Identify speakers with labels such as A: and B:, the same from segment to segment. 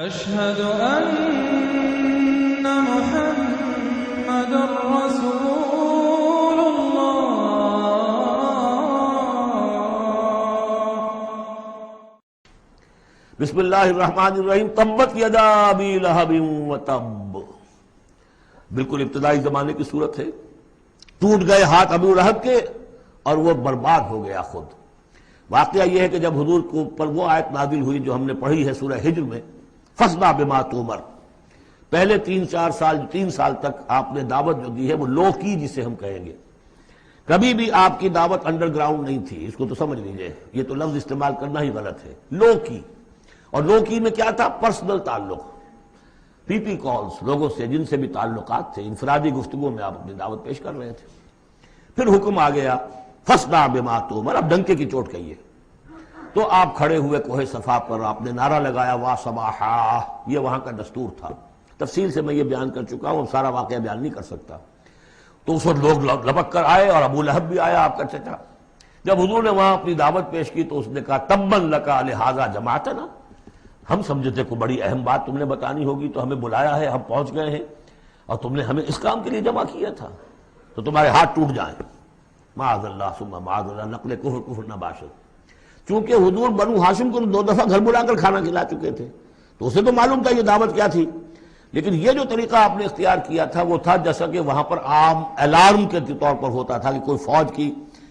A: أشهد أن محمد رسول الله.
B: بسم اللہ الرحمن الرحیم. تبت یدا ابی لہب وتب، بالکل ابتدائی زمانے کی صورت ہے. ٹوٹ گئے ہاتھ ابو لہب کے اور وہ برباد ہو گیا خود. واقعہ یہ ہے کہ جب حضور کو پر وہ آیت نازل ہوئی جو ہم نے پڑھی ہے سورہ ہجر میں، فاصدع بما تؤمر، پہلے 3 سال تک آپ نے دعوت جو دی ہے وہ لو کی، جسے ہم کہیں گے. کبھی بھی آپ کی دعوت انڈر گراؤنڈ نہیں تھی، اس کو تو سمجھ لیجئے. یہ تو لفظ استعمال کرنا ہی غلط ہے. لو کی، اور لو کی میں کیا تھا؟ پرسنل تعلق، پی کالز، لوگوں سے جن سے بھی تعلقات تھے، انفرادی گفتگو میں آپ اپنی دعوت پیش کر رہے تھے. پھر حکم آ گیا فاصدع بما تؤمر، اب ڈنکے کی چوٹ کہیے. تو آپ کھڑے ہوئے کوہ صفا پر، آپ نے نعرہ لگایا وا صباحا. یہ وہاں کا دستور تھا. تفصیل سے میں یہ بیان کر چکا ہوں، سارا واقعہ بیان نہیں کر سکتا. تو اس وقت لوگ لپک کر آئے اور ابو لہب بھی آیا، آپ کا چچا. جب حضور نے وہاں اپنی دعوت پیش کی تو اس نے کہا تبا لک لہذا جمعتنا، ہم سمجھتے کوئی بڑی اہم بات تم نے بتانی ہوگی تو ہمیں بلایا ہے، ہم پہنچ گئے ہیں اور تم نے ہمیں اس کام کے لیے جمع کیا تھا، تو تمہارے ہاتھ ٹوٹ جائیں. معاذ اللہ ثم معاذ اللہ، نقل کفر نہ باشد. چونکہ حضور بنو ہاشم کو 2 دفعہ گھر بلا کر کھانا کھلا چکے تھے، تو اسے تو معلوم تھا یہ دعوت کیا تھی. لیکن یہ جو طریقہ آپ نے اختیار کیا تھا وہ تھا جیسا کہ وہاں پر عام الارم کے طور پر ہوتا تھا کہ کوئی فوج کی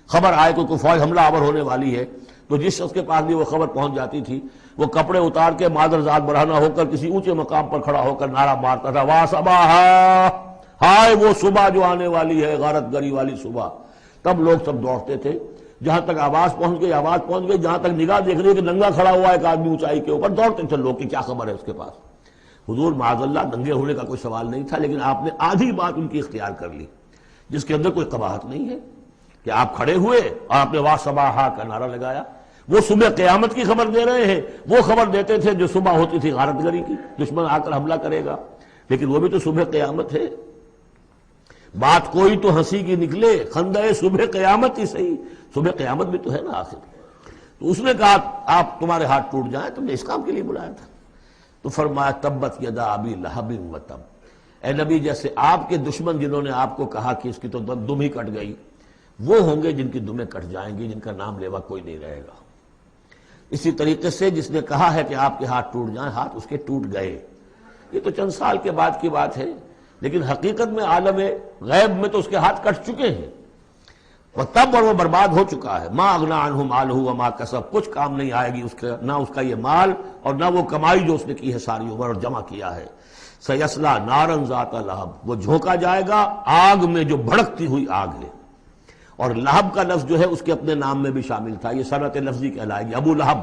B: خبر آئے، کوئی فوج حملہ آور ہونے والی ہے، تو جس شخص کے پاس بھی وہ خبر پہنچ جاتی تھی وہ کپڑے اتار کے مادر ذات برہنہ ہو کر کسی اونچے مقام پر کھڑا ہو کر نعرہ مارتا تھا وا صباحا، ہائے وہ صبح جو آنے والی ہے، غارت گری والی صبح. تب لوگ سب دوڑتے تھے، جہاں تک آواز پہنچ گئی، جہاں تک نگاہ دیکھ رہی ہے کہ ننگا کھڑا ہوا ہے ایک آدمی اونچائی کے اوپر، دوڑتے تھے لوگ کہ کیا خبر ہے اس کے پاس. حضور معاذ اللہ ننگے ہونے کا کوئی سوال نہیں تھا، لیکن آپ نے آدھی بات ان کی اختیار کر لی جس کے اندر کوئی قباحت نہیں ہے، کہ آپ کھڑے ہوئے اور آپ نے وا صباحا کا نعرہ لگایا. وہ صبح قیامت کی خبر دے رہے ہیں، وہ خبر دیتے تھے جو صبح ہوتی تھی غارت گری کی، دشمن آ کر حملہ کرے گا. لیکن وہ بھی تو صبح قیامت ہے. بات کوئی تو ہنسی کی نکلے، خندہ صبح قیامت ہی صحیح، صبح قیامت بھی تو ہے نا آخر. تو اس نے کہا آپ تمہارے ہاتھ ٹوٹ جائیں، تم نے اس کام کے لیے بلایا تھا. تو فرمایا تبت یدا ابی لہب وتب، اے نبی جیسے آپ کے دشمن جنہوں نے آپ کو کہا کہ اس کی تو دم ہی کٹ گئی، وہ ہوں گے جن کی دمیں کٹ جائیں گی، جن کا نام لیوا کوئی نہیں رہے گا. اسی طریقے سے جس نے کہا ہے کہ آپ کے ہاتھ ٹوٹ جائیں، ہاتھ اس کے ٹوٹ گئے. یہ تو چند سال کے بعد کی بات ہے، لیکن حقیقت میں عالم غیب میں تو اس کے ہاتھ کٹ چکے ہیں. وہ تب اور وہ برباد ہو چکا ہے. ما اغنی عنہ مالہ وما کسب، کچھ کام نہیں آئے گی اس کا، نہ اس کا یہ مال اور نہ وہ کمائی جو اس نے کی ہے ساری عمر اور جمع کیا ہے. سیصلی نارا ذات لہب، وہ جھونکا جائے گا آگ میں جو بھڑکتی ہوئی آگ ہے. اور لہب کا لفظ جو ہے اس کے اپنے نام میں بھی شامل تھا، یہ صنعت لفظی کہلائے گی ابو لہب،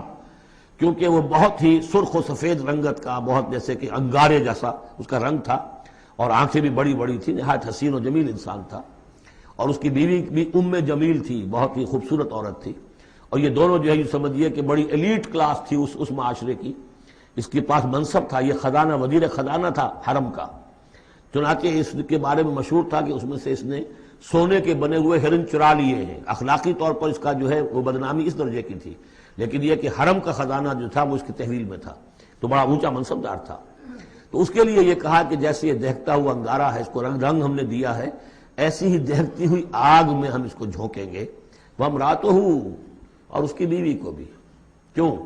B: کیونکہ وہ بہت ہی سرخ و سفید رنگت کا، بہت جیسے کہ انگارے جیسا اس کا رنگ تھا، اور آنکھیں بھی بڑی بڑی تھی، نہایت حسین و جمیل انسان تھا. اور اس کی بیوی بھی جمیل تھی، بہت ہی خوبصورت عورت تھی. اور یہ دونوں جو ہے یہ سمجھیے کہ بڑی ایلیٹ کلاس تھی اس معاشرے کی. اس کے پاس منصب تھا، یہ خزانہ، وزیر خزانہ تھا حرم کا. چنانچہ اس کے بارے میں مشہور تھا کہ اس میں سے اس نے سونے کے بنے ہوئے ہرن چرا لیے ہیں. اخلاقی طور پر اس کا جو ہے وہ بدنامی اس درجے کی تھی، لیکن یہ کہ حرم کا خزانہ جو تھا وہ اس کی تحویل میں تھا، تو بڑا اونچا منصب دار تھا. تو اس کے لیے یہ کہا کہ جیسے یہ دہکتا ہوا انگارہ ہے، اس کو رنگ ہم نے دیا ہے، ایسی ہی دہکتی ہوئی آگ میں ہم اس کو جھونکیں گے. وامرأتہ، اور اس کی بیوی کو بھی. کیوں؟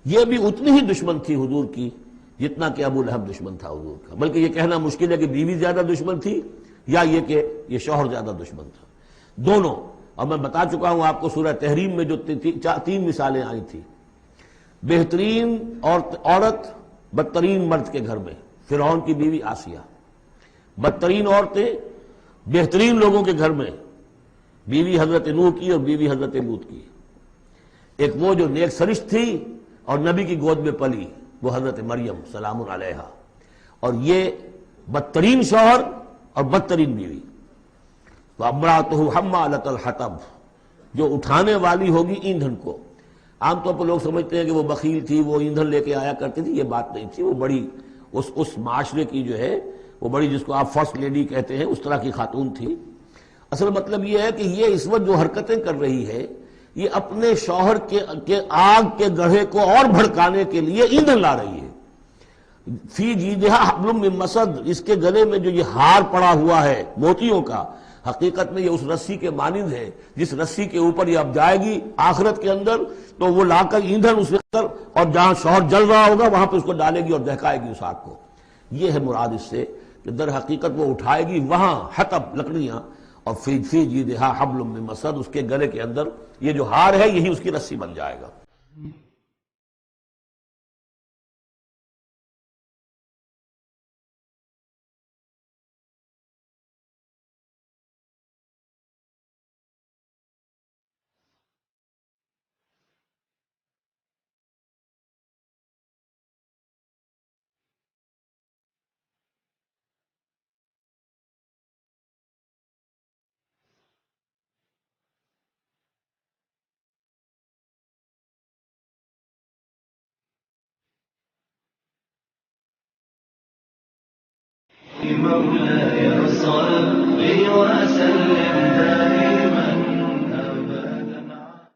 B: یہ بھی اتنی ہی دشمن تھی حضور کی جتنا کہ ابو لہب دشمن تھا حضور کا. بلکہ یہ کہنا مشکل ہے کہ بیوی زیادہ دشمن تھی یا یہ کہ یہ شوہر زیادہ دشمن تھا، دونوں. اور میں بتا چکا ہوں آپ کو سورہ تحریم میں جو 3 مثالیں آئی تھی. بہترین عورت بدترین مرد کے گھر میں، فرعون کی بیوی آسیہ. بدترین عورتیں بہترین لوگوں کے گھر میں، بیوی حضرت نوح کی اور بیوی حضرت لوط کی. ایک وہ جو نیک سرشت تھی اور نبی کی گود میں پلی، وہ حضرت مریم سلام علیہا. اور یہ بدترین شوہر اور بدترین بیوی. وامرأتہ حمالۃ الحطب، جو اٹھانے والی ہوگی ایندھن کو. عام طور پر لوگ سمجھتے ہیں کہ وہ بخیل تھی، وہ ایندھن لے کے آیا کرتی تھی. یہ بات نہیں تھی. وہ بڑی اس معاشرے کی جو ہے وہ بڑی، جس کو آپ فرسٹ لیڈی کہتے ہیں، اس طرح کی خاتون تھی. اصل مطلب یہ ہے کہ یہ اس وقت جو حرکتیں کر رہی ہے یہ اپنے شوہر کے آگ کے گڑھے کو اور بھڑکانے کے لیے ایندھن لا رہی ہے. فی جیدہا حبل من مسد، اس کے گلے میں جو یہ ہار پڑا ہوا ہے موتیوں کا، حقیقت میں یہ اس رسی کے مانند ہے جس رسی کے اوپر یہ اب جائے گی آخرت کے اندر، تو وہ لا کر ایندھن اس پر، اور جہاں شوہر جل رہا ہوگا وہاں پہ اس کو ڈالے گی اور دہکائے گی اس آگ کو۔ یہ ہے مراد اس سے کہ در حقیقت وہ اٹھائے گی وہاں حطب لکڑیاں، اور فی جیدہا حبل من مسد، اس کے گلے کے اندر یہ جو ہار ہے یہی اس کی رسی بن جائے گا۔
A: مولاي